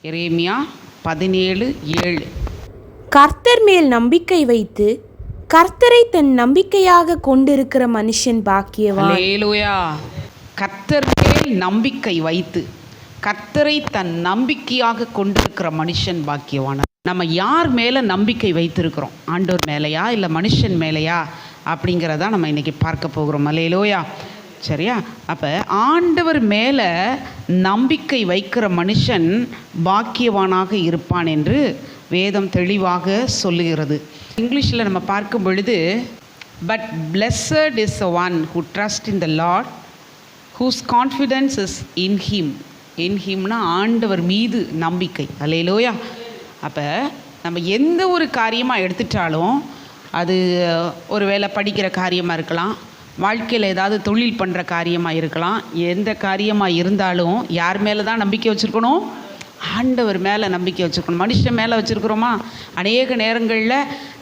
எரேமியா 17:7. கர்த்தர் மேல் நம்பிக்கை வைத்து கர்த்தரை தன் நம்பிக்கையாக கொண்டிருக்கிற மனுஷன் பாக்கியவான். அல்லேலூயா. கர்த்தர் மேல் நம்பிக்கை வைத்து கர்த்தரை தன் நம்பிக்கையாக கொண்டிருக்கிற மனுஷன் பாக்கியவான். நம்ம யார் மேலே நம்பிக்கை வைத்திருக்கிறோம்? ஆண்டவர் மேலேயா இல்லை மனுஷன் மேலேயா அப்படிங்கிறதான் நம்ம இன்றைக்கி பார்க்க போகிறோம். அல்லேலூயா. சரியா? அப்போ ஆண்டவர் மேலே நம்பிக்கை வைக்கிற மனுஷன் பாக்கியவானாக இருப்பான் என்று வேதம் தெளிவாக சொல்லுகிறது. இங்கிலீஷில் நம்ம பார்க்கும் பொழுது, but blessed is the one who trusts in the Lord, whose confidence is in him. in himனா ஆண்டவர் மீது நம்பிக்கை. அல்லேலூயா. அப்போ நம்ம எந்த ஒரு காரியமாக எடுத்துட்டாலும், அது ஒரு வேளை படிக்கிற காரியமாக இருக்கலாம், வாழ்க்கையில் ஏதாவது தொழில் பண்ணுற காரியமாக இருக்கலாம், எந்த காரியமாக இருந்தாலும் யார் மேலே தான் நம்பிக்கை வச்சுருக்கணும்? ஆண்டவர் மேலே நம்பிக்கை வச்சுருக்கணும். மனுஷன் மேலே வச்சுருக்கிறோமா? அநேக நேரங்களில்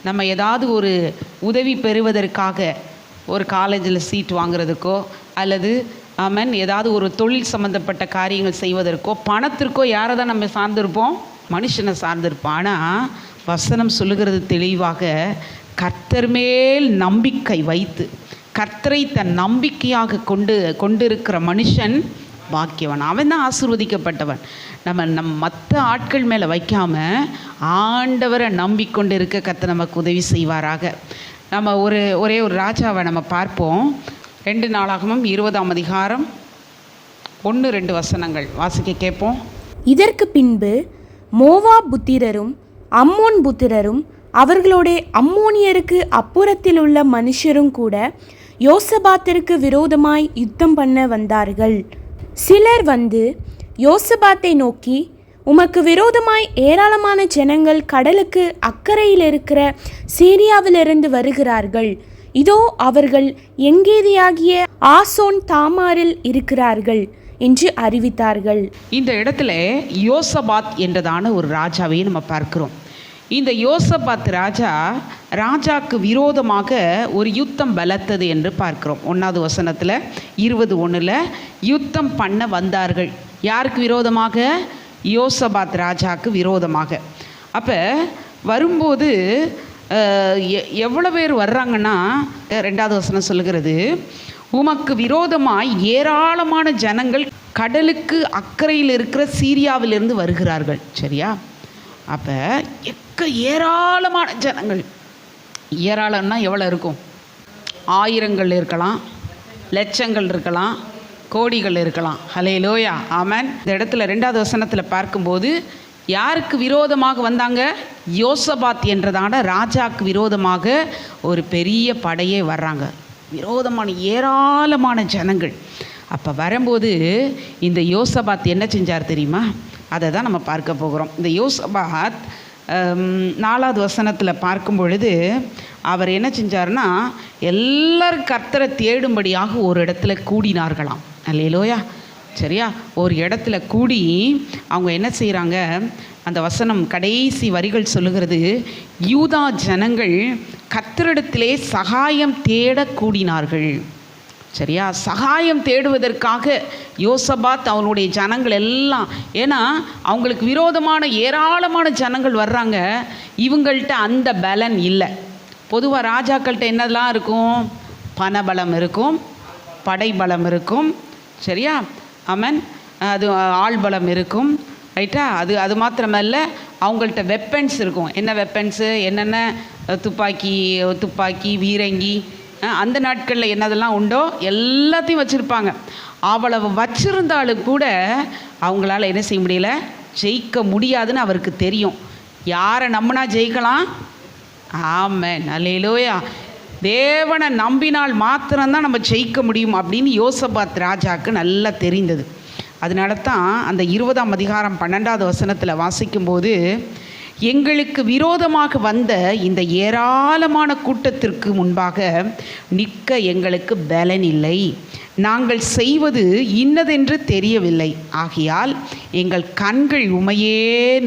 நம்ம ஏதாவது ஒரு உதவி பெறுவதற்காக, ஒரு காலேஜில் சீட் வாங்குறதுக்கோ அல்லது ஏதாவது ஒரு தொழில் சம்மந்தப்பட்ட காரியங்கள் செய்வதற்கோ, பணத்திற்கோ யாரை தான் நம்ம சார்ந்திருப்போம்? மனுஷனை சார்ந்திருப்போம். ஆனால் வசனம் சொல்லுகிறது தெளிவாக, கர்த்தர் மேல் நம்பிக்கை வைத்து கர்த்தரை தன் நம்பிக்கையாக கொண்டிருக்கிற மனுஷன் பாக்கியவன். அவன் தான் ஆசீர்வதிக்கப்பட்டவன். நம்ம மற்ற ஆட்கள் மேலே வைக்காமல் ஆண்டவரை நம்பிக்கொண்டு இருக்க கர்த்தர் நமக்கு உதவி செய்வாராக. நம்ம ஒரே ஒரு ராஜாவை நம்ம பார்ப்போம். 2 நாளாகமம் 20ஆம் அதிகாரம் 1-2 வசனங்கள் வாசிக்க கேட்போம். இதற்கு பின்பு மோவாப் புத்திரரும் அம்மோன் புத்திரரும் அவர்களோட அம்மோனியருக்கு அப்புறத்தில் உள்ள மனுஷரும் கூட யோசபாத்திற்கு விரோதமாய் யுத்தம் பண்ண வந்தார்கள். சிலர் வந்து யோசபாத்தை நோக்கி, உமக்கு விரோதமாய் ஏராளமான ஜனங்கள் கடலுக்கு அக்கறையில் இருக்கிற சீரியாவிலிருந்து வருகிறார்கள். இதோ அவர்கள் எங்கேதியாகிய ஆசோன் தாமாரில் இருக்கிறார்கள் என்று அறிவித்தார்கள். இந்த இடத்துல யோசபாத் என்றதான ஒரு ராஜாவை நம்ம பார்க்கிறோம். இந்த யோசபாத் ராஜாக்கு விரோதமாக ஒரு யுத்தம் பலத்தது என்று பார்க்கிறோம். 1வது வசனத்தில் 20:1 யுத்தம் பண்ண வந்தார்கள். யாருக்கு விரோதமாக? யோசபாத் ராஜாக்கு விரோதமாக. அப்போ வரும்போது எவ்வளோ பேர் வர்றாங்கன்னா, 2வது வசனம் சொல்லுகிறது, உமக்கு விரோதமாய் ஏராளமான ஜனங்கள் கடலுக்கு அக்கறையில் இருக்கிற சீரியாவிலிருந்து வருகிறார்கள். சரியா? அப்போ ஏராளமான ஜனங்கள். ஏராளம்னா எவ்வளோ இருக்கும்? ஆயிரங்கள் இருக்கலாம், லட்சங்கள் இருக்கலாம், கோடிகள் இருக்கலாம். ஹல்லேலூயா. ஆமென். இந்த இடத்துல 2வது வசனத்தில் பார்க்கும்போது யாருக்கு விரோதமாக வந்தாங்க? யோசபாத் என்றதான ராஜாக்கு விரோதமாக ஒரு பெரிய படையே வர்றாங்க. விரோதமான ஏராளமான ஜனங்கள். அப்போ வரும்போது இந்த யோசபாத் என்ன செஞ்சார் தெரியுமா? அதை தான் நம்ம பார்க்க போகிறோம். இந்த யோசபாத் 4வது வசனத்தில் பார்க்கும் பொழுது அவர் என்ன செஞ்சார்னா, எல்லாரும் கர்த்தரை தேடும்படியாக ஒரு இடத்துல கூடினார்களாம். அல்லேலூயா. சரியா? ஒரு இடத்துல கூடி அவங்க என்ன செய்கிறாங்க? அந்த வசனம் கடைசி வரிகள் சொல்லுகிறது, யூதா ஜனங்கள் கர்த்தரிடத்திலே சகாயம் தேட கூடினார்கள். சரியா? சகாயம் தேடுவதற்காக யோசபாத் அவனுடைய ஜனங்கள் எல்லாம், ஏன்னா அவங்களுக்கு விரோதமான ஏராளமான ஜனங்கள் வர்றாங்க, இவங்கள்ட்ட அந்த பலன் இல்லை. பொதுவாக ராஜாக்கள்கிட்ட என்னெல்லாம் இருக்கும்? பணபலம் இருக்கும், படைபலம் இருக்கும். சரியா? ஆமென். அது ஆள்பலம் இருக்கும். ரைட்டா? அது மாத்திரமல்ல, அவங்கள்ட்ட வெப்பன்ஸ் இருக்கும். என்ன வெப்பன்ஸு? என்னென்ன துப்பாக்கி, வீரங்கி, அந்த நாட்களில் என்னதெல்லாம் உண்டோ எல்லாத்தையும் வச்சுருப்பாங்க. அவ்வளவு வச்சிருந்தாலும் கூட அவங்களால என்ன செய்ய முடியல? ஜெயிக்க முடியாதுன்னு அவருக்கு தெரியும். யாரை நம்பினா ஜெயிக்கலாம்? ஆமென். அல்லேலூயா. தேவனை நம்பினால் மாத்திரம்தான் நம்ம ஜெயிக்க முடியும் அப்படின்னு யோசபாத் ராஜாவுக்கு நல்லா தெரிந்தது. அதனால தான் அந்த 20ஆம் அதிகாரம் 12வது வசனத்தில் வாசிக்கும்போது, எங்களுக்கு விரோதமாக வந்த இந்த ஏராளமான கூட்டத்திற்கு முன்பாக நிற்க எங்களுக்கு பலன் இல்லை, நாங்கள் செய்வது இன்னதென்று தெரியவில்லை, ஆகையால் எங்கள் கண்கள் உமையே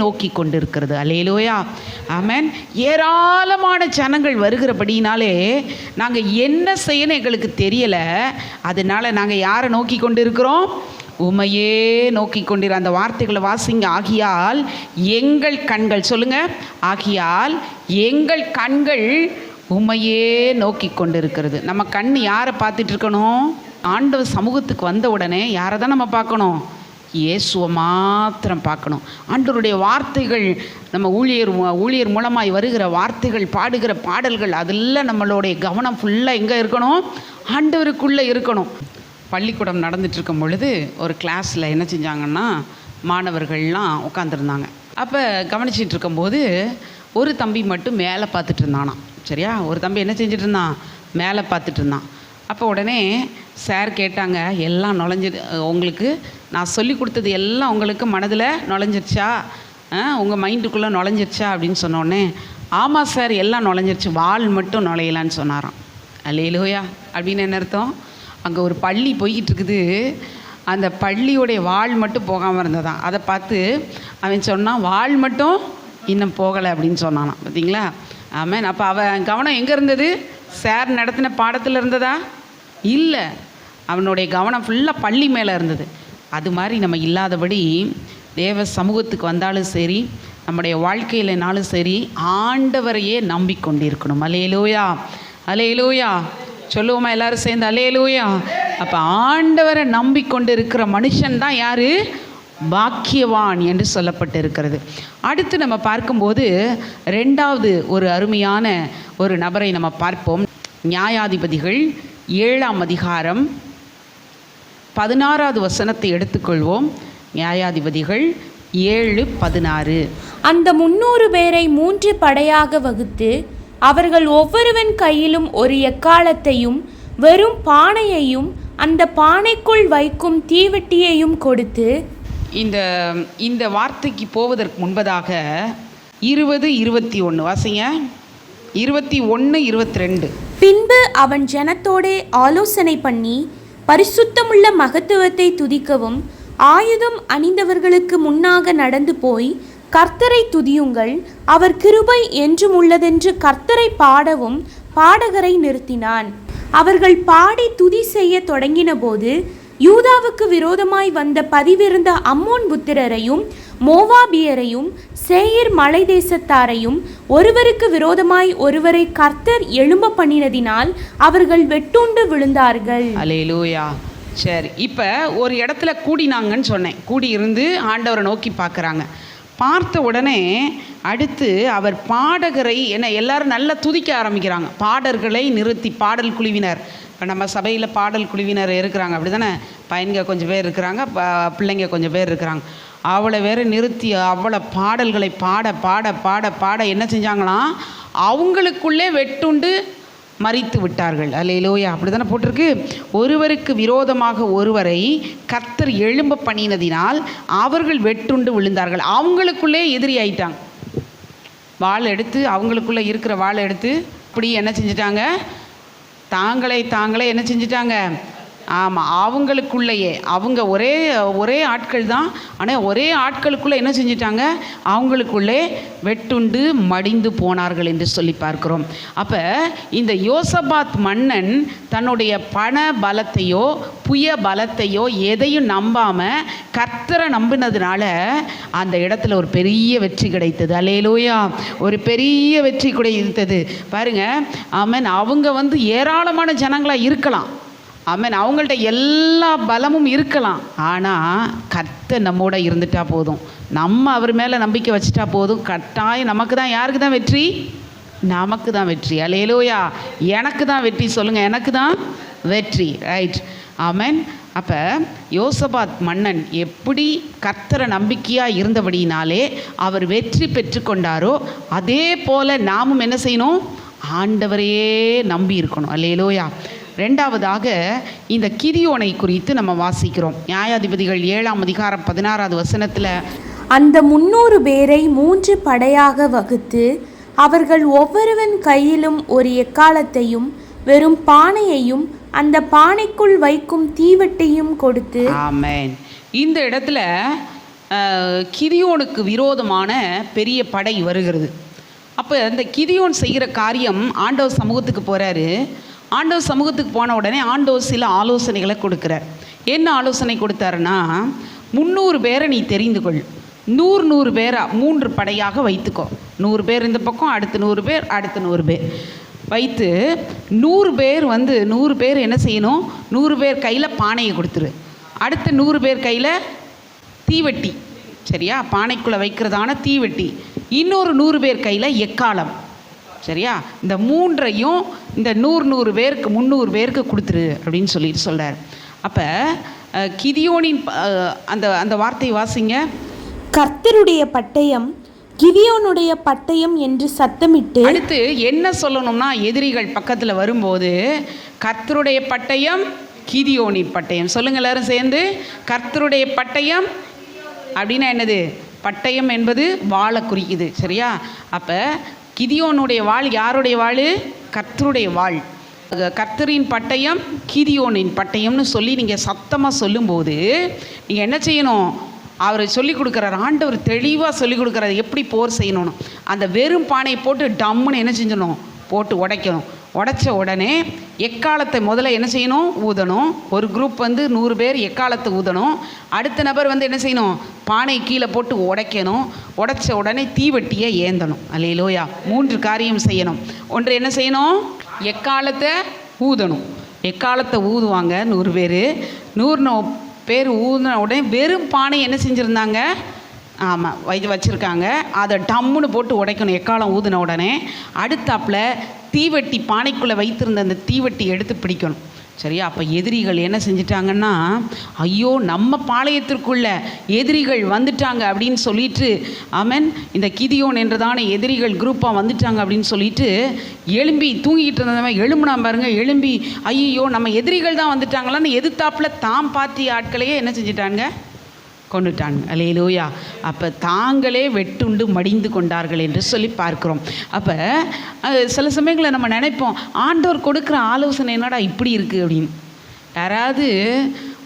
நோக்கி கொண்டிருக்கிறது. அல்லேலூயா. ஆமென். ஏராளமான ஜனங்கள் வருகிறபடினாலே நாங்கள் என்ன செய்யணும் எங்களுக்கு தெரியலை. அதனால் நாங்கள் யாரை நோக்கி கொண்டு இருக்கிறோம்? உமையே நோக்கி கொண்டிரு. அந்த வார்த்தைகளை வாசிங்க. ஆகியால் எங்கள் கண்கள், சொல்லுங்க, ஆகியால் எங்கள் கண்கள் உமையே நோக்கி கொண்டிருக்கிறது. நம்ம கண் யாரை பார்த்துட்டு இருக்கணும்? ஆண்டவர் சமூகத்துக்கு வந்த உடனே யாரை தான் நம்ம பார்க்கணும்? இயேசுவை மாத்திரம் பார்க்கணும். ஆண்டவருடைய வார்த்தைகள், நம்ம ஊழியர் மூலமாய் வருகிற வார்த்தைகள், பாடுகிற பாடல்கள், அதெல்லாம் நம்மளுடைய கவனம் ஃபுல்லாக எங்கே இருக்கணும்? ஆண்டவருக்குள்ளே இருக்கணும். பள்ளிக்கூடம் நடந்துட்டுருக்கும் பொழுது ஒரு கிளாஸில் என்ன செஞ்சாங்கன்னா, மாணவர்கள்லாம் உட்காந்துருந்தாங்க. அப்போ கவனிச்சிட்டு இருக்கும்போது ஒரு தம்பி மட்டும் மேலே பார்த்துட்டு இருந்தானாம். சரியா? ஒரு தம்பி என்ன செஞ்சுட்டு இருந்தான்? மேலே பார்த்துட்டு இருந்தான். அப்போ உடனே சார் கேட்டாங்க, எல்லாம் உங்களுக்கு நான் சொல்லி கொடுத்தது எல்லாம் உங்களுக்கு மனதில் நுழைஞ்சிருச்சா? உங்கள் மைண்டுக்குள்ளே நுழைஞ்சிருச்சா அப்படின்னு சொன்னோடனே, ஆமாம் சார், எல்லாம் நுழைஞ்சிருச்சு, வால் மட்டும் நுழையலான்னு சொன்னாராம். அல்லேலூயா. அப்படின்னு என்ன அர்த்தம்? அங்கே ஒரு பள்ளி போய்கிட்டு இருக்குது, அந்த பள்ளியோடைய வால் மட்டும் போகாமல் இருந்ததான். அதை பார்த்து அவன் சொன்னான், வால் மட்டும் இன்னும் போகலை அப்படின்னு சொன்னானான். பார்த்தீங்களா? ஆமாம். அப்போ அவன் கவனம் எங்கே இருந்தது? சார் நடத்தின பாடத்தில் இருந்ததா? இல்லை, அவனுடைய கவனம் ஃபுல்லாக பள்ளி மேலே இருந்தது. அது மாதிரி நம்ம இல்லாதபடி தேவ சமூகத்துக்கு வந்தாலும் சரி, நம்முடைய வாழ்க்கையிலனாலும் சரி, ஆண்டவரையே நம்பிக்கொண்டிருக்கணும். அல்லேலூயா, அல்லேலூயா. சொல்லுவோமா எல்லாரும் சேர்ந்து? அல்லேலூயா. அப்போ ஆண்டவரை நம்பிக்கொண்டு இருக்கிற மனுஷன் தான் யார்? பாக்கியவான் என்று சொல்லப்பட்டு இருக்கிறது. அடுத்து நம்ம பார்க்கும்போது ரெண்டாவது ஒரு அருமையான ஒரு நபரை நம்ம பார்ப்போம். நியாயாதிபதிகள் 7ஆம் அதிகாரம் 16வது வசனத்தை எடுத்துக்கொள்வோம். நியாயாதிபதிகள் 7:16. அந்த 300 பேரை 3 படையாக வகுத்து அவர்கள் ஒவ்வொருவன் கையிலும் ஒரு எக்காளத்தையும் வெறும் பானையையும் அந்த பானைக்குள் வைக்கும் தீவெட்டியையும் கொடுத்து, இந்த வார்த்தைக்கு போவதற்கு முன்பதாக 20-21 வாசிங்க. 21-22. பின்பு அவன் ஜனத்தோடே ஆலோசனை பண்ணி பரிசுத்தமுள்ள மகத்துவத்தை துதிக்கவும் ஆயுதம் அணிந்தவர்களுக்கு முன்னாக நடந்து போய் கர்த்தரை துதியுங்கள், அவர் கிருபை என்றும் உள்ளதென்று கர்த்தரை பாடவும் பாடகரை நிறுத்தினான். அவர்கள் பாடி துதி செய்ய தொடங்கின போது யூதாவுக்கு விரோதமாய் வந்த பதிவிருந்த அம்மோன் புத்திரரையும் மோவாபியரையும் சேயீர் மலை தேசத்தாரையும் ஒருவருக்கு விரோதமாய் ஒருவரை கர்த்தர் எழும்ப பண்ணினதினால் அவர்கள் வெட்டுண்டு விழுந்தார்கள். அல்லேலூயா. சரி, இப்போ ஒரு இடத்துல கூடினாங்கன்னு சொன்னேன். கூடி இருந்து ஆண்டவரை நோக்கி பார்க்குறாங்க. பார்த்த உடனே அடுத்து அவர் பாடகரை எல்லாரும் நல்லா துதிக்க ஆரம்பிக்கிறாங்க. பாடல்களை நிறுத்தி, பாடல் குழுவினர், இப்போ நம்ம சபையில் பாடல் குழுவினர் இருக்கிறாங்க, அப்படி தானே? பையன்க கொஞ்சம் பேர் இருக்கிறாங்க, பிள்ளைங்க கொஞ்சம் பேர் இருக்கிறாங்க. அவளை வேற நிறுத்தி அவளை பாடல்களை பாட பாட பாட பாட என்ன செஞ்சாங்களாம்? அவங்களுக்குள்ளே வெட்டுண்டு மரித்து விட்டார்கள். அல்லேலூயா. அப்படி தானே போட்டிருக்கு. ஒருவருக்கு விரோதமாக ஒருவரை கர்த்தர் எழும்ப பண்ணினதினால் அவர்கள் வெட்டுண்டு விழுந்தார்கள். அவங்களுக்குள்ளே எதிரி ஆயிட்டாங்க. வாள் எடுத்து, அவங்களுக்குள்ளே இருக்கிற வாள் எடுத்து இப்படி என்ன செஞ்சிட்டாங்க? தாங்களே என்ன செஞ்சிட்டாங்க? ஆமாம், அவங்களுக்குள்ளேயே, அவங்க ஒரே ஆட்கள் தான், ஆனால் ஒரே ஆட்களுக்குள்ளே என்ன செஞ்சிட்டாங்க? அவங்களுக்குள்ளே வெட்டுண்டு மடிந்து போனார்கள் என்று சொல்லி பார்க்கிறோம். அப்போ இந்த யோசபாத் மன்னன் தன்னுடைய பண பலத்தையோ புய பலத்தையோ எதையும் நம்பாமல் கர்த்தரை நம்பினதுனால அந்த இடத்துல ஒரு பெரிய வெற்றி கிடைத்தது. அல்லேலூயா. ஒரு பெரிய வெற்றி கிடைத்தது பாருங்க. ஆமென். அவங்க ஏராளமான ஜனங்களாக இருக்கலாம். ஆமென். அவங்கள்ட்ட எல்லா பலமும் இருக்கலாம். ஆனால் கர்த்தர் நம்மோட இருந்துட்டா போதும், நம்ம அவர் மேலே நம்பிக்கை வச்சுட்டா போதும், கட்டாயம் நமக்கு தான். யாருக்கு தான் வெற்றி? நமக்கு தான் வெற்றி. அல்லேலூயா. எனக்கு தான் வெற்றி. சொல்லுங்கள், எனக்கு தான் வெற்றி. ரைட். ஆமென். அப்போ யோசபாத் மன்னன் எப்படி கர்த்தரை நம்பிக்கையாக இருந்தபடினாலே அவர் வெற்றி பெற்றுக்கொண்டாரோ, அதே போல் நாமும் என்ன செய்யணும்? ஆண்டவரையே நம்பி இருக்கணும். அல்லேலூயா. ரெண்டாவதாக இந்த கிதியோனை குறித்து நம்ம வாசிக்கிறோம். நியாயாதிபதிகள் 7ஆம் அதிகாரம் 16வது வசனத்தில், அந்த 300 பேரை 3 படையாக வகுத்து அவர்கள் ஒவ்வொருவன் கையிலும் ஒரு எக்காளத்தையும் வெறும் பானையையும் அந்த பானைக்குள் வைக்கும் தீவெட்டியும் கொடுத்து. ஆமென். இந்த இடத்துல கிதியோனுக்கு விரோதமான பெரிய படை வருகிறது. அப்போ இந்த கிதியோன் செய்கிற காரியம், ஆண்டவர் சமூகத்துக்கு போகிறாரு. ஆண்டவர் சமூகத்துக்கு போன உடனே ஆண்டவர் சில ஆலோசனைகளை கொடுக்குறார். என்ன ஆலோசனை கொடுத்தாருன்னா, 300 பேரை நீ தெரிந்து கொள், 100 பேரா 3 படையாக வைத்துக்கோ. 100 பேர் இந்த பக்கம், அடுத்து 100 பேர், அடுத்து 100 பேர் வைத்து 100 பேர் 100 பேர் என்ன செய்யணும், 100 பேர் கையில் பானையை கொடுத்துரு. அடுத்த 100 பேர் கையில் தீவெட்டி, சரியா, பானைக்குள்ளே வைக்கிறதான தீவெட்டி. இன்னொரு 100 பேர் கையில் எக்காலம், சரியா. இந்த 3ஐயும் இந்த 100 பேருக்கு 300 பேருக்கு கொடுத்துரு அப்படின்னு சொல்லிட்டு சொல்கிறார். அப்போ கிதியோனின் அந்த அந்த வார்த்தையை வாசிங்க. கர்த்தருடைய பட்டயம் கிதியோனுடைய பட்டயம் என்று சத்தமிட்டு. அடுத்து என்ன சொல்லணும்னா, எதிரிகள் பக்கத்தில் வரும்போது கர்த்தருடைய பட்டயம் கிதியோனின் பட்டயம் சொல்லுங்க எல்லாரும் சேர்ந்து. கர்த்தருடைய பட்டயம் அப்படின்னா என்னது? பட்டயம் என்பது வாளை குறிக்குது, சரியா. அப்போ கிதியோனுடைய வாள் யாருடைய வாள்? கர்த்தருடைய வாள். கர்த்தரின் பட்டயம் கிதியோனின் பட்டயம்னு சொல்லி நீங்கள் சத்தமாக சொல்லும்போது நீங்கள் என்ன செய்யணும்? அவர் சொல்லிக் கொடுக்குறார், ஆண்டவர் தெளிவாக சொல்லிக் கொடுக்குறாரு எப்படி போர் செய்யணும்னு. அந்த வெறும் பானையை போட்டு டம்முன்னு என்ன செஞ்சணும்? போட்டு உடைக்கணும். உடைச்ச உடனே எக்காலத்தை முதல்ல என்ன செய்யணும்? ஊதணும். ஒரு குரூப் 100 பேர் எக்காலத்தை ஊதணும். அடுத்த நபர் என்ன செய்யணும்? பானை கீழே போட்டு உடைக்கணும். உடைச்ச உடனே தீவெட்டியை ஏந்தணும். அல்லேலூயா. 3 காரியம் செய்யணும். ஒன்று என்ன செய்யணும்? எக்காலத்தை ஊதணும். எக்காலத்தை ஊதுவாங்க 100 பேர். 100 பேர் ஊதின உடனே வெறும் பானை என்ன செஞ்சுருந்தாங்க? ஆமாம், வச்சுருக்காங்க. அதை டம்முன்னு போட்டு உடைக்கணும் எக்காலம் ஊதின உடனே. அடுத்தாப்பில் தீவெட்டி, பானைக்குள்ளே வைத்திருந்த அந்த தீவெட்டி எடுத்து பிடிக்கணும், சரியா. அப்போ எதிரிகள் என்ன செஞ்சிட்டாங்கன்னா, ஐயோ நம்ம பாளையத்திற்குள்ள எதிரிகள் வந்துட்டாங்க அப்படின்னு சொல்லிட்டு, ஆமென், இந்த கிதியோன் என்றதான எதிரிகள் குரூப்பாக வந்துட்டாங்க அப்படின்னு சொல்லிட்டு எழும்பி தூங்கிட்டு இருந்தவன் எழும்புனா பாருங்க. எழும்பி ஐயோ நம்ம எதிரிகள் தான் வந்துட்டாங்களான்னு எதிர்த்தாப்பில் தாம் பார்த்திய ஆட்களையே என்ன செஞ்சிட்டாங்க? கொண்டுட்டாங்க. அல்லேலூயா. அப்போ தாங்களே வெட்டுண்டு மடிந்து கொண்டார்கள் என்று சொல்லி பார்க்குறோம். அப்போ சில சமயங்களில் நம்ம நினைப்போம், ஆண்டவர் கொடுக்குற ஆலோசனை என்னடா இப்படி இருக்குது அப்படின்னு. யாராவது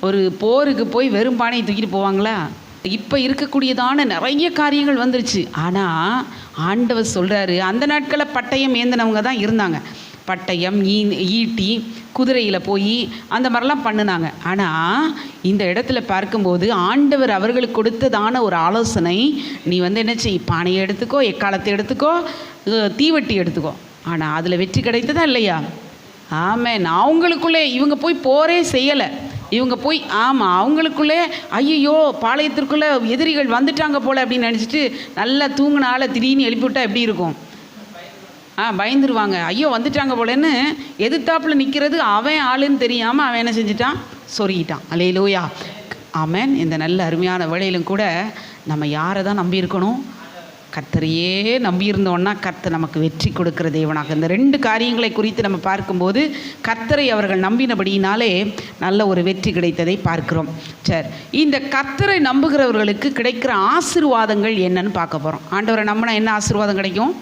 ஒரு போருக்கு போய் வெறும் பானையை தூக்கிட்டு போவாங்களா? இப்போ இருக்கக்கூடியதான நிறைய காரியங்கள் வந்துருச்சு. ஆனால் ஆண்டவர் சொல்கிறாரு, அந்த நாட்களில் பட்டயம் ஏந்தினவங்க தான் இருந்தாங்க. பட்டயம், ஈட்டி, குதிரையில் போய் அந்த மாதிரிலாம் பண்ணினாங்க. ஆனால் இந்த இடத்துல பார்க்கும்போது ஆண்டவர் அவர்களுக்கு கொடுத்ததான ஒரு ஆலோசனை, நீ என்ன செய், பானையை எடுத்துக்கோ, எக்காலத்தை எடுத்துக்கோ, தீவெட்டி எடுத்துக்கோ. ஆனால் அதில் வெற்றி கிடைத்ததா இல்லையா? ஆமென். அவங்களுக்குள்ளே இவங்க போய் போரே செய்யலை. இவங்க போய் அவங்களுக்குள்ளே ஐயோ பாளையத்திற்குள்ளே எதிரிகள் வந்துட்டாங்க போல் அப்படின்னு நினச்சிட்டு நல்லா தூங்கின ஆளை திடீர்னு எழுப்பிவிட்டா எப்படி இருக்கும்? பயந்துருவாங்க. ஐயோ வந்துட்டாங்க போலன்னு எதிர்த்தாப்பில் நிற்கிறது அவன் ஆளுன்னு தெரியாமல் அவன் என்ன செஞ்சிட்டான்? சொருகிட்டான். அல்லேலூயா. ஆமென். இந்த நல்ல அருமையான வேளையிலும் கூட நம்ம யாரை தான் நம்பியிருக்கணும்? கர்த்தரையே நம்பியிருந்தோன்னா கர்த்தர் நமக்கு வெற்றி கொடுக்கிற தேவனாக. இந்த 2 காரியங்களை குறித்து நம்ம பார்க்கும்போது கர்த்தரை அவர்கள் நம்பினபடியினாலே நல்ல ஒரு வெற்றி கிடைத்ததை பார்க்கிறோம். சரி, இந்த கர்த்தரை நம்புகிறவர்களுக்கு கிடைக்கிற ஆசீர்வாதங்கள் என்னன்னு பார்க்க போகிறோம். ஆண்டவரை நம்பினா என்ன ஆசீர்வாதம் கிடைக்கும்?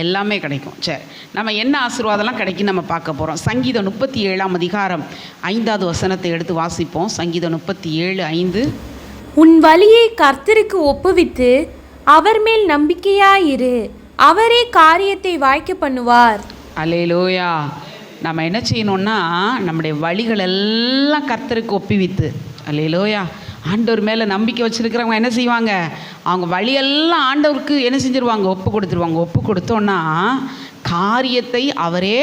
எல்லாமே கிடைக்கும். சரி, நம்ம என்ன ஆசீர்வாதம்லாம் கிடைக்கும் நம்ம பார்க்க போகிறோம். சங்கீதம் 37ஆம் அதிகாரம் 5வது வசனத்தை எடுத்து வாசிப்போம். சங்கீதம் 37:5. உன் வழியை கர்த்தருக்கு ஒப்புவித்து அவர் மேல் நம்பிக்கையாயிரு, அவரே காரியத்தை வாய்க்க பண்ணுவார். அல்லேலூயா. நம்ம என்ன செய்யணும்னா, நம்முடைய வழிகள் எல்லாம் கர்த்தருக்கு ஒப்புவித்து, அல்லேலூயா, ஆண்டவர் மேலே நம்பிக்கை வச்சுருக்கிறவங்க என்ன செய்வாங்க? அவங்க வழியெல்லாம் ஆண்டவருக்கு என்ன செஞ்சுருவாங்க? ஒப்பு கொடுத்துருவாங்க. ஒப்பு கொடுத்தோன்னா காரியத்தை அவரே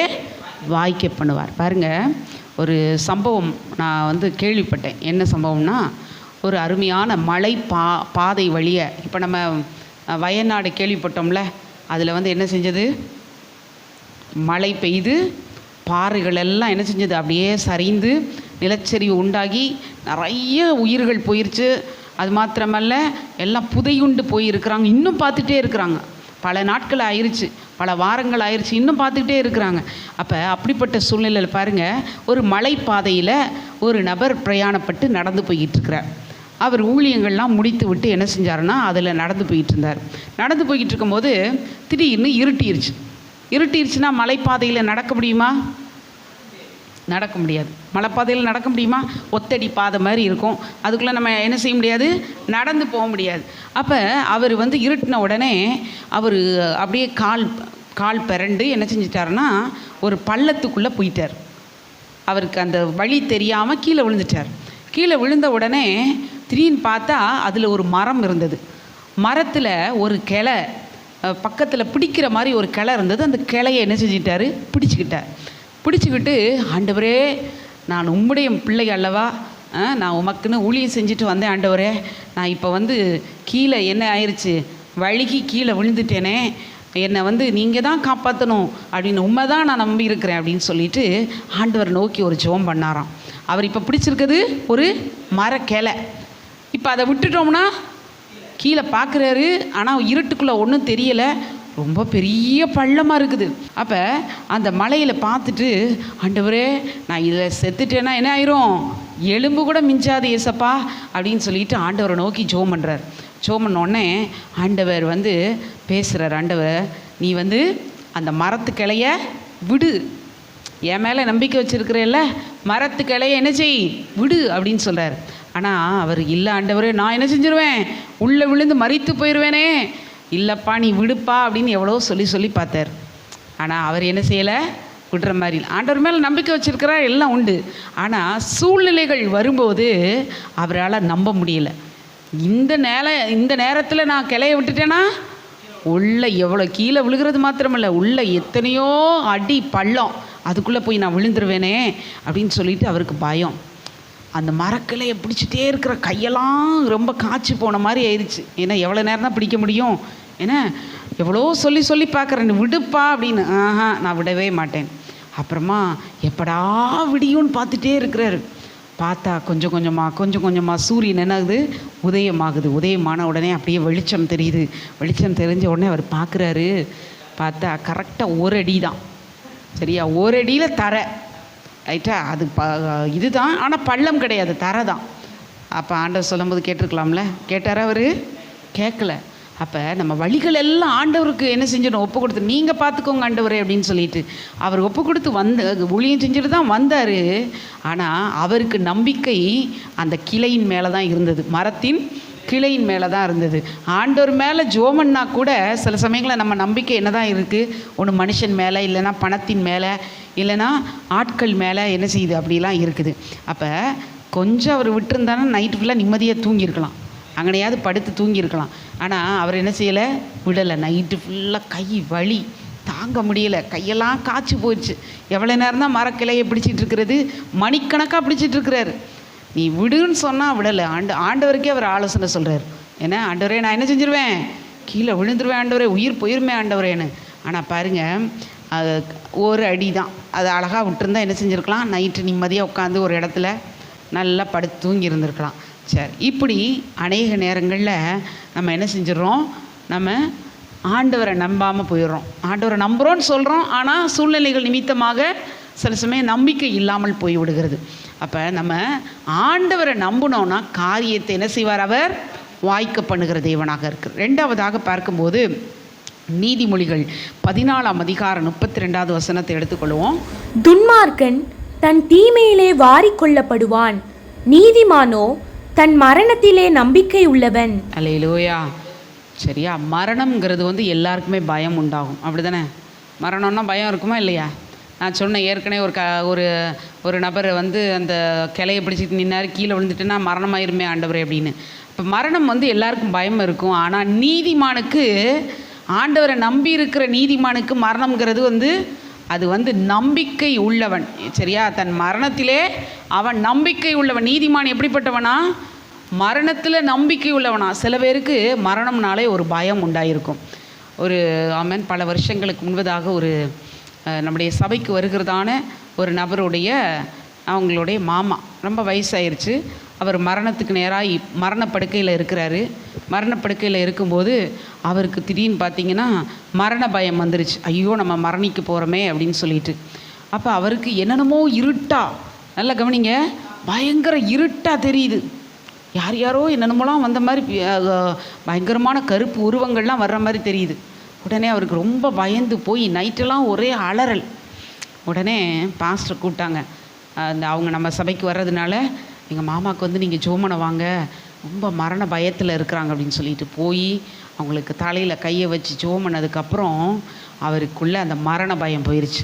வாய்க்க பண்ணுவார். பாருங்கள், ஒரு சம்பவம் நான் கேள்விப்பட்டேன். என்ன சம்பவம்னா, ஒரு அருமையான மலை பாதை வழியை, இப்போ நம்ம வயநாடு கேள்விப்பட்டோம்ல, அதில் என்ன செஞ்சது? மழை பெய்து பாறைகள் எல்லாம் என்ன செஞ்சது? அப்படியே சரிந்து நிலச்சரிவு உண்டாகி நிறைய உயிர்கள் போயிருச்சு. அது மாத்திரமல்ல, எல்லாம் புதையுண்டு போயிருக்கிறாங்க. இன்னும் பார்த்துட்டே இருக்கிறாங்க. பல நாட்கள் ஆயிடுச்சு, பல வாரங்கள் ஆயிடுச்சு, இன்னும் பார்த்துக்கிட்டே இருக்கிறாங்க. அப்போ அப்படிப்பட்ட சூழ்நிலையில் பாருங்கள், ஒரு மலை பாதையில் ஒரு நபர் பிரயாணப்பட்டு நடந்து போய்கிட்டு இருக்கிறார். அவர் ஊழியங்கள்லாம் முடித்து விட்டு என்ன செஞ்சாருன்னா அதில் நடந்து போய்கிட்டு இருந்தார். நடந்து போய்கிட்டு இருக்கும்போது திடீர்னு இருட்டிருச்சுன்னா மலைப்பாதையில் நடக்க முடியுமா? நடக்க முடியாது. மலைப்பாதையில் நடக்க முடியுமா? ஒத்தடி பாதை மாதிரி இருக்கும். அதுக்குள்ளே நம்ம என்ன செய்ய முடியாது? நடந்து போக முடியாது. அப்போ அவர் இருட்டின உடனே அவர் அப்படியே கால் பிறண்டு என்ன செஞ்சிட்டாருன்னா ஒரு பள்ளத்துக்குள்ளே போயிட்டார். அவருக்கு அந்த வழி தெரியாமல் கீழே விழுந்துட்டார். கீழே விழுந்த உடனே திடீர்னு பார்த்தா அதில் ஒரு மரம் இருந்தது. மரத்தில் ஒரு கிளை பக்கத்தில் பிடிக்கிற மாதிரி ஒரு கிளை இருந்தது. அந்த கிளையை என்ன செஞ்சிட்டாரு, பிடிச்சிக்கிட்டு ஆண்டவரே, நான் உம்முடைய பிள்ளை அல்லவா, நான் உமக்குன்னு ஊழியம் செஞ்சுட்டு வந்தேன் ஆண்டவரே, நான் இப்போ கீழே என்ன ஆயிடுச்சு, வழுகி கீழே விழுந்துட்டேனே, என்னை நீங்கள் தான் காப்பாற்றணும் அப்படின்னு உண்மை தான் நான் நம்பி இருக்கிறேன் அப்படின்னு சொல்லிட்டு ஆண்டவர் நோக்கி ஒரு ஜெபம் பண்ணாராம். அவர் இப்போ பிடிச்சிருக்குது ஒரு மரக்கிளை. இப்போ அதை விட்டுட்டோம்னா கீழே பார்க்குறாரு, ஆனால் இருட்டுக்குள்ளே ஒன்றும் தெரியலை, ரொம்ப பெரிய பள்ளமாக இருக்குது. அப்போ அந்த மலையில் பார்த்துட்டு ஆண்டவரே, நான் இதில் செத்துட்டேன்னா என்ன ஆயிரும், எலும்பு கூட மிஞ்சாது ஏசப்பா அப்படின்னு சொல்லிட்டு ஆண்டவரை நோக்கி ஜெபம் பண்ணுறார். ஜெபம் பண்ணோடனே ஆண்டவர் பேசுகிறார். ஆண்டவர், நீ அந்த மரத்து கிளைய விடு, என் மேலே நம்பிக்கை வச்சுருக்கிறேல்ல, மரத்து கிளைய என்ன செய், விடு அப்படின்னு சொல்கிறார். ஆனால் அவர் இல்லை ஆண்டவரே, நான் என்ன செஞ்சிருவேன், உள்ளே விழுந்து மரித்து போயிடுவேனே, இல்லைப்பா நீ விடுப்பா அப்படின்னு எவ்வளோ சொல்லி பார்த்தார். ஆனால் அவர் என்ன செய்யலை, விடுற மாதிரி. ஆண்டவர் மேலே நம்பிக்கை வச்சுருக்கிறா, எல்லாம் உண்டு. ஆனால் சூழ்நிலைகள் வரும்போது அவரால் நம்ப முடியலை. இந்த நேரத்தில் நான் கிளைய விட்டுட்டேன்னா உள்ள எவ்வளோ கீழே விழுகிறது மாத்திரமில்லை, உள்ள எத்தனையோ அடி பள்ளம், அதுக்குள்ளே போய் நான் விழுந்துருவேனே அப்படின்னு சொல்லிட்டு அவருக்கு பயம். அந்த மரக்கிளையை பிடிச்சிட்டே இருக்கிற கையெல்லாம் ரொம்ப காய்ச்சி போன மாதிரி ஆயிடுச்சு. ஏன்னா எவ்வளோ நேரம் தான் பிடிக்க முடியும், ஏன்னா எவ்வளோ சொல்லி பார்க்குறேன், விடுப்பா அப்படின்னு. நான் விடவே மாட்டேன். அப்புறமா எப்படா விடியும்னு பார்த்துட்டே இருக்கிறாரு. பார்த்தா கொஞ்சம் கொஞ்சமாக சூரியன் என்னாகுது, உதயமாகுது. உதயமான உடனே அப்படியே வெளிச்சம் தெரியுது. வெளிச்சம் தெரிஞ்ச உடனே அவர் பார்க்குறாரு. பார்த்தா கரெக்டாக ஒரு அடி தான், சரியா, ஒரு அடியில் தரை, ரைட்டா, அது இதுதான், ஆனால் பள்ளம் கிடையாது, தரை தான். அப்போ ஆண்டவர் சொல்லும்போது கேட்டிருக்கலாம்ல, கேட்டார் அவர், கேட்கல. அப்போ நம்ம வழிகள் எல்லாம் ஆண்டவருக்கு என்ன செஞ்சிடணும், ஒப்பு கொடுத்து, நீங்கள் பார்த்துக்கோங்க ஆண்டவரே அப்படின்னு சொல்லிட்டு அவர் ஒப்பு கொடுத்து ஊழியம் செஞ்சுட்டு தான் வந்தார். ஆனால் அவருக்கு நம்பிக்கை அந்த கிளையின் மேலே தான் இருந்தது, மரத்தின் கிளையின் மேலே தான் இருந்தது. ஆண்டவர் மேலே ஜோமன்னா கூட சில சமயங்களில் நம்ம நம்பிக்கை என்ன தான் இருக்குது, ஒன்று மனுஷன் மேலே, இல்லைன்னா பணத்தின் மேலே, இல்லைன்னா ஆட்கள் மேலே என்ன செய்யுது, அப்படிலாம் இருக்குது. அப்போ கொஞ்சம் அவர் விட்டுருந்தானா நைட்டு ஃபுல்லாக நிம்மதியாக தூங்கியிருக்கலாம், அங்கனையாவது படுத்து தூங்கியிருக்கலாம். ஆனால் அவர் என்ன செய்யலை, விடலை. நைட்டு ஃபுல்லாக கை வலி தாங்க முடியலை, கையெல்லாம் காய்ச்சி போயிடுச்சு. எவ்வளோ நேரம் தான் மரக்கிளையை பிடிச்சிட்டு இருக்கிறது, மணிக்கணக்காக பிடிச்சிட்டு இருக்கிறாரு. நீ விடுன்னு சொன்னால் விடலை. ஆண்டவருக்கே அவர் ஆலோசனை சொல்கிறார். ஏன்னா ஆண்டவரே, நான் என்ன செஞ்சிருவேன், கீழே விழுந்துருவேன் ஆண்டவரே, உயிர் போயிருமே ஆண்டவரேன்னு. ஆனால் பாருங்கள், அது ஒரு அடி தான், அது அழகாக விட்டுருந்தா என்ன செஞ்சுருக்கலாம், நைட்டு நிம்மதியாக உட்காந்து ஒரு இடத்துல நல்லா படுத்து தூங்கி இருந்திருக்கலாம். சரி, இப்படி அநேக நேரங்களில் நம்ம என்ன செஞ்சிடறோம், நம்ம ஆண்டவரை நம்பாமல் போயிடுறோம். ஆண்டவரை நம்புகிறோன்னு சொல்கிறோம், ஆனால் சூழ்நிலைகள் நிமித்தமாக சில சமயம் நம்பிக்கை இல்லாமல் போய் விடுகிறது. அப்போ நம்ம ஆண்டவரை நம்பினோன்னா காரியத்தை என்ன செய்வார், அவர் வாய்க்க பண்ணுகிற தேவனாக இருக்கிறார். ரெண்டாவதாக பார்க்கும்போது நீதிமொழிகள் 14ஆம் அதிகாரம் 32வது வசனத்தை எடுத்துக்கொள்வோம். துன்மார்க்கன் தன் தீமையிலே வாரிக்கொள்ளப்படுவான், நீதிமானோ தன் மரணத்திலே நம்பிக்கை உள்ளவன். அல்லேலூயா. சரியா, மரணம்ங்கிறது எல்லாருக்குமே பயம் உண்டாகும், அப்படி தானே? மரணம்னா பயம் இருக்குமா இல்லையா? நான் சொன்னேன் ஏற்கனவே, ஒரு நபர் அந்த கிளையை பிடிச்சிட்டு நின்னார், கீழே விழுந்துட்டுன்னா மரணமாயிருமே ஆண்டவரே அப்படின்னு. இப்போ மரணம் எல்லாருக்கும் பயம் இருக்கும். ஆனால் நீதிமானுக்கு, ஆண்டவரை நம்பி இருக்கிற நீதிமானுக்கு மரணம்ங்கிறது அது நம்பிக்கை உள்ளவன். சரியா, தன் மரணத்திலே அவன் நம்பிக்கை உள்ளவன். நீதிமான் எப்படிப்பட்டவனா, மரணத்தில் நம்பிக்கை உள்ளவனா. சில பேருக்கு மரணம்னாலே ஒரு பயம் உண்டாயிருக்கும். பல வருஷங்களுக்கு முன்பதாக நம்முடைய சபைக்கு வருகிறதான ஒரு நபருடைய அவங்களுடைய மாமா ரொம்ப வயசாயிருச்சு. அவர் மரணத்துக்கு நேராக மரணப்படுக்கையில் இருக்கிறாரு. மரணப்படுக்கையில் இருக்கும்போது அவருக்கு திடீர்னு பார்த்திங்கன்னா மரண பயம் வந்துருச்சு. ஐயோ, நம்ம மரணிக்க போகிறோமே அப்படின்னு சொல்லிட்டு. அப்போ அவருக்கு என்னென்னமோ இருட்டா, நல்லா கவனிங்க, பயங்கர இருட்டாக தெரியுது. யாரோ என்னென்னமோலாம் வந்த மாதிரி பயங்கரமான கருப்பு உருவங்கள்லாம் வர்ற மாதிரி தெரியுது. உடனே அவருக்கு ரொம்ப பயந்து போய் நைட்டெல்லாம் ஒரே அலறல். உடனே பாஸ்டர் கூப்பிட்டாங்க. அவங்க நம்ம சபைக்கு வர்றதுனால எங்கள் மாமாவுக்கு நீங்கள் ஜோமனை வாங்க, ரொம்ப மரண பயத்தில் இருக்கிறாங்க அப்படின்னு சொல்லிட்டு போய் அவங்களுக்கு தலையில் கையை வச்சு ஜோமனதுக்கப்புறம் அவருக்குள்ளே அந்த மரண பயம் போயிடுச்சு.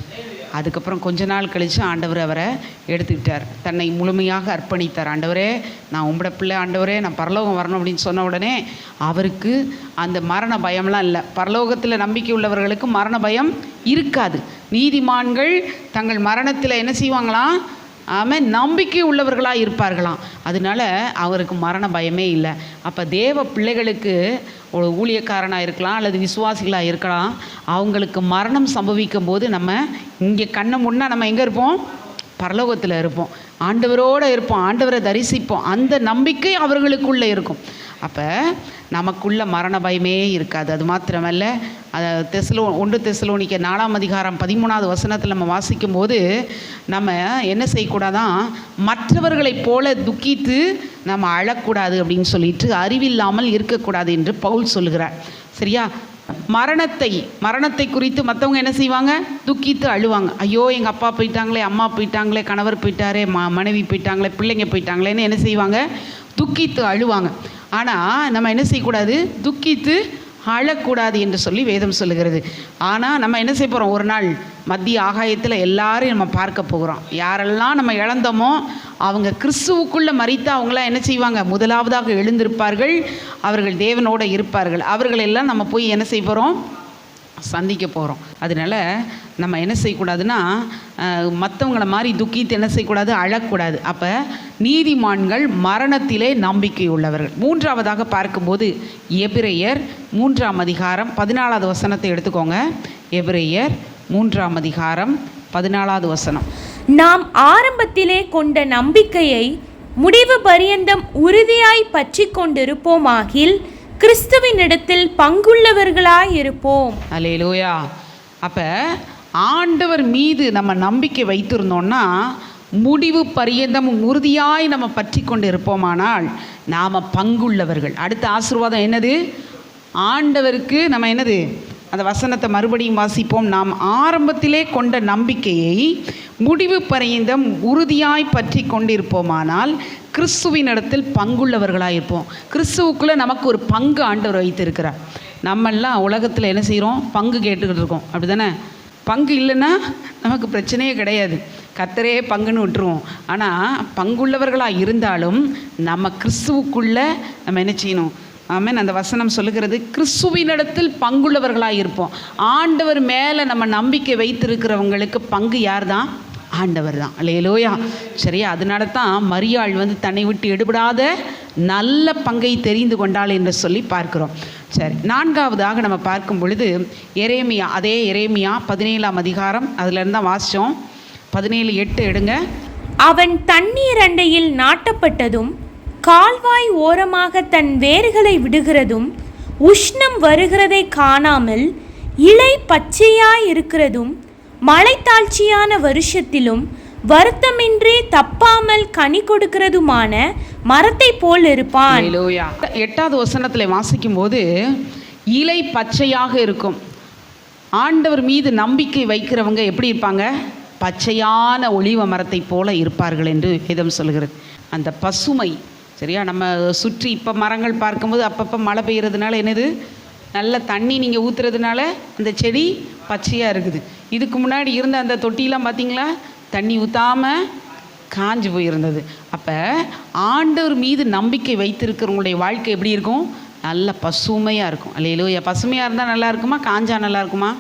அதுக்கப்புறம் கொஞ்ச நாள் கழித்து ஆண்டவர் அவரை எடுத்துக்கிட்டார், தன்னை முழுமையாக அர்ப்பணித்தார். ஆண்டவரே நான் உங்களோட பிள்ளை, ஆண்டவரே நான் பரலோகம் வரணும் அப்படின்னு சொன்ன உடனே அவருக்கு அந்த மரண பயம்லாம் இல்லை. பரலோகத்தில் நம்பிக்கை உள்ளவர்களுக்கு மரண பயம் இருக்காது. நீதிமான்கள் தங்கள் மரணத்தில் என்ன செய்வாங்களாம்? ஆமாம், நம்பிக்கை உள்ளவர்களாக இருப்பார்களாம். அதனால அவருக்கு மரண பயமே இல்லை. அப்போ தேவ பிள்ளைகளுக்கு ஒரு ஊழியக்காரனாக இருக்கலாம் அல்லது விசுவாசிகளாக இருக்கலாம், அவங்களுக்கு மரணம் சம்பவிக்கும் போது நம்ம இங்கே கண்ணை முன்னா நம்ம எங்கே இருப்போம்? பரலோகத்தில் இருப்போம், ஆண்டவரோடு இருப்போம், ஆண்டவரை தரிசிப்போம். அந்த நம்பிக்கை அவர்களுக்குள்ளே இருக்கும். அப்போ நமக்குள்ள மரண பயமே இருக்காது. அது மாத்திரமல்ல, 1 தெசலோனிக்கர் 4ஆம் அதிகாரம் 13வது வசனத்தில் நம்ம வாசிக்கும் போது நம்ம என்ன செய்யக்கூடாதான்? மற்றவர்களைப் போல துக்கித்து நம்ம அழக்கூடாது அப்படின்னு சொல்லிட்டு அறிவில்லாமல் இருக்கக்கூடாது என்று பவுல் சொல்லுகிறார். சரியா? மரணத்தை குறித்து மற்றவங்க என்ன செய்வாங்க? துக்கித்து அழுவாங்க. ஐயோ எங்கள் அப்பா போயிட்டாங்களே, அம்மா போயிட்டாங்களே, கணவர் போயிட்டாரே, மனைவி போயிட்டாங்களே, பிள்ளைங்க போயிட்டாங்களேன்னு என்ன செய்வாங்க? துக்கித்து அழுவாங்க. ஆனால் நம்ம என்ன செய்யக்கூடாது? துக்கித்து அழக்கூடாது என்று சொல்லி வேதம் சொல்லுகிறது. ஆனால் நம்ம என்ன செய்ய போகிறோம்? ஒரு நாள் மத்திய ஆகாயத்தில் எல்லாரையும் நம்ம பார்க்க போகிறோம். யாரெல்லாம் நம்ம இழந்தோமோ அவங்க கிறிஸ்துவுக்குள்ளே மரித்து அவங்களாம் என்ன செய்வாங்க? முதலாவதாக எழுந்திருப்பார்கள், அவர்கள் தேவனோடு இருப்பார்கள். அவர்களெல்லாம் நம்ம போய் என்ன செய்ய போகிறோம்? சந்திக்க போகிறோம். அதனால் நம்ம என்ன செய்யக்கூடாதுன்னா, மற்றவங்களை மாதிரி துக்கித்து என்ன செய்யக்கூடாது? அழக்கூடாது. அப்போ நீதிமான்கள் மரணத்திலே நம்பிக்கை உள்ளவர்கள். 3ஆவதாக பார்க்கும்போது எபிரெயர் 3ஆம் அதிகாரம் 14வது வசனத்தை எடுத்துக்கோங்க. எபிரெயர் 3ஆம் அதிகாரம் 14வது வசனம். நாம் ஆரம்பத்திலே கொண்ட நம்பிக்கையை முடிவு பரியந்தம் உறுதியாய் பற்றி கொண்டிருப்போமாகில் கிறிஸ்துவினிடத்தில் பங்குள்ளவர்களாயிருப்போம். அல்லேலூயா. அப்போ ஆண்டவர் மீது நம்ம நம்பிக்கை வைத்திருந்தோம்னா முடிவு பரியந்தம் உறுதியாய் நம்ம பற்றி கொண்டு இருப்போமானால் நாம் பங்குள்ளவர்கள். அடுத்த ஆசீர்வாதம் என்னது? ஆண்டவருக்கு நம்ம என்னது? அந்த வசனத்தை மறுபடியும் வாசிப்போம். நாம் ஆரம்பத்திலே கொண்ட நம்பிக்கையை முடிவு பரியந்தம் உறுதியாய் பற்றி கொண்டிருப்போமானால் கிறிஸ்துவினிடத்தில் பங்குள்ளவர்களாக இருப்போம். கிறிஸ்துவுக்குள்ளே நமக்கு ஒரு பங்கு ஆண்டவர் வைத்திருக்கிறார். நம்மெல்லாம் உலகத்தில் என்ன செய்கிறோம்? பங்கு கேட்டுக்கிட்டு இருக்கோம், அப்படி தானே? பங்கு இல்லைன்னா நமக்கு பிரச்சனையே கிடையாது, கர்த்தரே பங்குன்னு விட்டுருவோம். ஆனால் பங்குள்ளவர்களாக இருந்தாலும் நம்ம கிறிஸ்துவுக்குள்ளே நம்ம என்ன செய்யணும்? ஆமென். அந்த வசனம் சொல்லுகிறது, கிறிஸ்துவினிடத்தில் பங்குள்ளவர்களாக இருப்போம். ஆண்டவர் மேலே நம்ம நம்பிக்கை வைத்திருக்கிறவங்களுக்கு பங்கு யார் தான்? ஆண்டவர் தான். அல்லேலூயா. சரியா? அதனால தான் மரியாள் தன்னை விட்டு எடுபடாத நல்ல பங்கை தெரிந்து கொண்டாள் என்று சொல்லி பார்க்கிறோம். சரி, 4ஆவதாக நம்ம பார்க்கும் பொழுது எரேமியா, அதே எரேமியா 17ஆம் அதிகாரம், அதுலேருந்து தான் வாசித்தோம். 17:8 எடுங்க. அவன் தண்ணீர் அண்டையில் நாட்டப்பட்டதும் கால்வாய் ஓரமாக தன் வேர்களை விடுகிறதும் உஷ்ணம் வருகிறதை காணாமல் இலை பச்சையாய் இருக்கிறதும் மழைத்தாழ்ச்சியான வருஷத்திலும் வருத்தமின்றி தப்பாமல் கனி கொடுக்கிறதுமான மரத்தை போல் இருப்பான். 8வது வசனத்தில் வாசிக்கும் போது இலை பச்சையாக இருக்கும். ஆண்டவர் மீது நம்பிக்கை வைக்கிறவங்க எப்படி இருப்பாங்க? பச்சையான ஒலிவ மரத்தை போல இருப்பார்கள் என்று வேதம் சொல்கிறது. அந்த பசுமை, சரியா? நம்ம சுற்றி இப்போ மரங்கள் பார்க்கும்போது அப்பப்போ மழை பெய்யறதுனால என்னது? நல்ல தண்ணி நீங்கள் ஊற்றுறதுனால அந்த செடி பச்சையாக இருக்குது. இதுக்கு முன்னாடி இருந்த அந்த தொட்டிலாம் பார்த்தீங்களா? தண்ணி ஊற்றாமல் காஞ்சு போயிருந்தது. அப்போ ஆண்டவர் மீது நம்பிக்கை வைத்திருக்கிறவங்களுடைய வாழ்க்கை எப்படி இருக்கும்? நல்ல பசுமையாக இருக்கும். அல்லேலூயா. பசுமையாக இருந்தால் நல்லா இருக்குமா? காஞ்சா நல்லா இருக்குமா?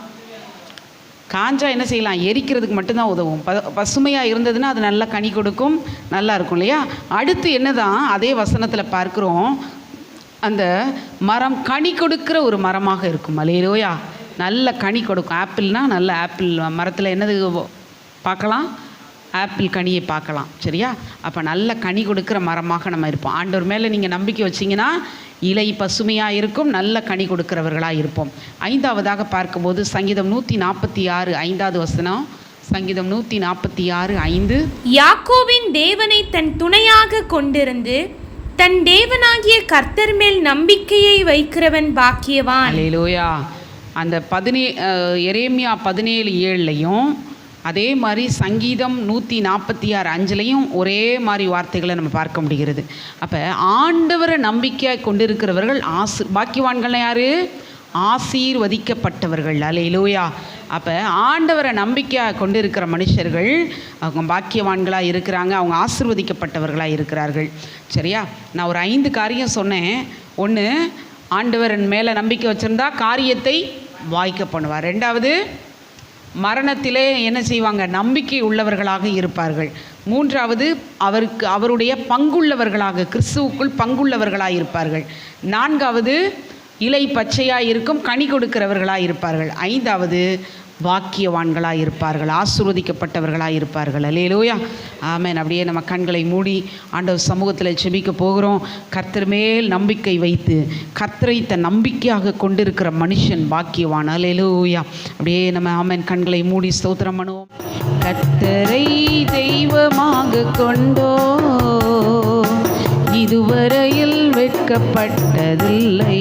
காஞ்சா என்ன செய்யலாம்? எரிக்கிறதுக்கு மட்டும்தான் உதவும். பசுமையாக இருந்ததுன்னா அது நல்லா கனி கொடுக்கும், நல்லா இருக்கும் இல்லையா? அடுத்து என்னதான் அதே வசனத்தில் பார்க்குறோம், அந்த மரம் கனி கொடுக்கிற ஒரு மரமாக இருக்கும். அல்லேலூயா. நல்ல கனி கொடுக்கும். ஆப்பிள்னால் நல்ல ஆப்பிள் மரத்தில் என்னது பார்க்கலாம்? ஆப்பிள் கனியை பார்க்கலாம். சரியா? அப்போ நல்ல கனி கொடுக்குற மரமாக நம்ம இருப்போம். ஆண்டவர் மேலே நீங்கள் நம்பிக்கை வச்சிங்கன்னா இலை பசுமையாக இருக்கும், நல்ல கனி கொடுக்கிறவர்களாக இருப்போம். 5ஆவதாக பார்க்கும்போது சங்கீதம் 146 5வது வசனம். சங்கீதம் 146 5. யாக்கோபின் தேவனை தன் துணையாக கொண்டிருந்து தன் தேவனாகிய கர்த்தர் மேல் நம்பிக்கையை வைக்கிறவன் பாக்கியவான். அல்லேலூயா. அந்த எரேமியா 17:7லையும் அதே மாதிரி சங்கீதம் 146 5லையும் ஒரே மாதிரி வார்த்தைகளை நம்ம பார்க்க முடிகிறது. அப்போ ஆண்டவரை நம்பிக்கையாக கொண்டிருக்கிறவர்கள் பாக்கியவான்கள் யார்? ஆசீர்வதிக்கப்பட்டவர்கள். அல்லேலூயா. அப்போ ஆண்டவரை நம்பிக்கையாக கொண்டு இருக்கிற மனுஷர்கள் அவங்க பாக்கியவான்களாக இருக்கிறாங்க, அவங்க ஆசீர்வதிக்கப்பட்டவர்களாக இருக்கிறார்கள். சரியா? நான் ஒரு 5 காரியம் சொன்னேன். 1, ஆண்டவரன் மேலே நம்பிக்கை வச்சுருந்தா காரியத்தை வாய்க்க பண்ணுவார். 2வது, மரணத்திலே என்ன செய்வாங்க? நம்பிக்கை உள்ளவர்களாக இருப்பார்கள். 3வது, அவருடைய பங்குள்ளவர்களாக, கிறிஸ்துவுக்குள் பங்குள்ளவர்களாக இருப்பார்கள். 4வது, இலை பச்சையாக இருக்கும், கனி கொடுக்கிறவர்களாக இருப்பார்கள். 5வது, பாக்கியவான்களாக இருப்பார்கள், ஆசீர்வதிக்கப்பட்டவர்களாக இருப்பார்கள். அல்லேலூயா. ஆமென். அப்படியே நம்ம கண்களை மூடி ஆண்டவர் சமூகத்தில் செபிக்க போகிறோம். கர்த்தர் மேல் நம்பிக்கை வைத்து கர்த்தரை தன் நம்பிக்கையாக கொண்டிருக்கிற மனுஷன் பாக்கியவான். அல்லேலூயா. அப்படியே நம்ம ஆமென் கண்களை மூடி ஸ்தோத்திரம் பண்ணுவோம். கர்த்தரை தெய்வமாக கொண்டோ இதுவரையில் வெட்கப்பட்டதில்லை,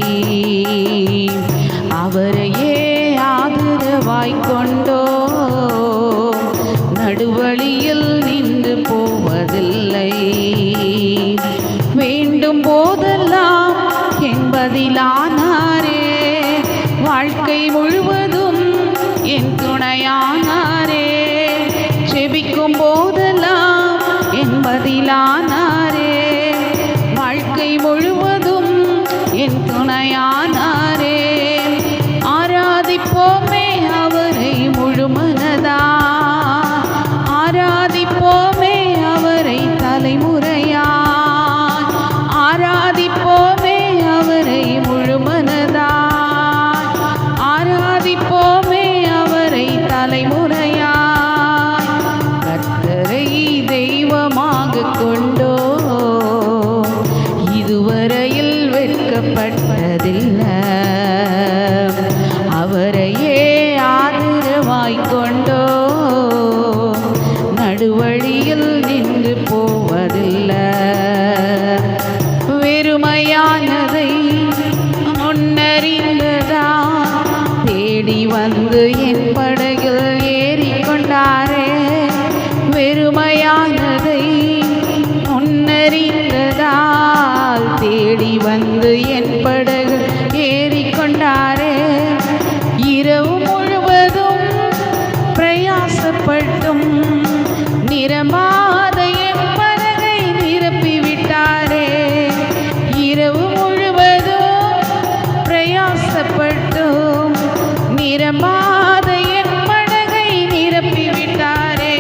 அவரையே ஆதரவாய் கொண்டோ நடுவழியில் நின்று போவதில்லை. வேண்டும் போதெல்லாம் என் பதிலானாரே, வாழ்க்கை முழுவதும் என் துணையானாரே. செபிக்கும் போதெல்லாம் என் பதிலானாரே, வாழ்க்கை முழுவதும் என் துணையானாரே. ஆராதிப்போமே அவரை முழுமனதா, ஆராதிப்போமே அவரை தலைமுறையா, ஆராதிப்போமே அவரை முழுமனதா, ஆராதிப்போமே அவரை தலைமுறையா. கர்த்தரை தெய்வமாக கொண்டோ இதுவரையில் வெட்கப்பட்டதில்லை, அவரையே ஆதரவாய் கொண்டோ நடுவழியில் நின்று போவதில்லை. வெறுமையானதை முன்னறிந்ததா தேடி வந்து என் படகில் ஏறிக்கொண்டாரே. வெறுமையானதை முன்னறிந்ததால் தேடி வந்து என் படகு ஏறிக்கொண்டாரே. இரவு முழுவதும் பிரயாசப்பட்டும் நிரம்பாத என் படகை நிரப்பிவிட்டாரே. இரவு முழுவதும் பிரயாசப்பட்டும் நிரம்பாத என் படகை நிரப்பிவிட்டாரே.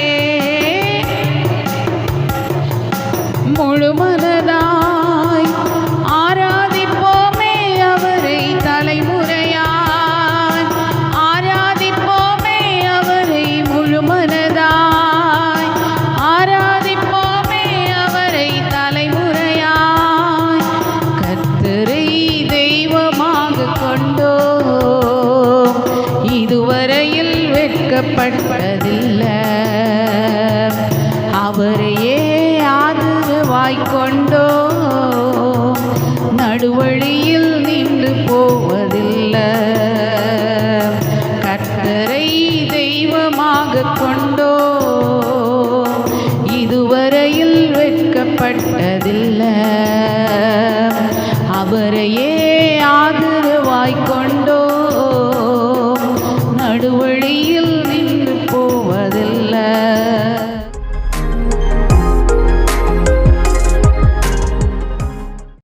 முழுமனதாய் ஆராதிப்போமே அவரை தலைமுறையாய், ஆராதிப்போமே அவரை முழுமனதாய், ஆராதிப்போமே அவரை தலைமுறையாய். கர்த்தரை தெய்வமாக கொண்டோ இதுவரையில் வெட்கப்பட்டதில்லை, அவரையே ஆதரவாய் கொண்டோ நடுவழியில் நின்று போவதில்லை. கர்த்தரை தெய்வமாக கொண்டோ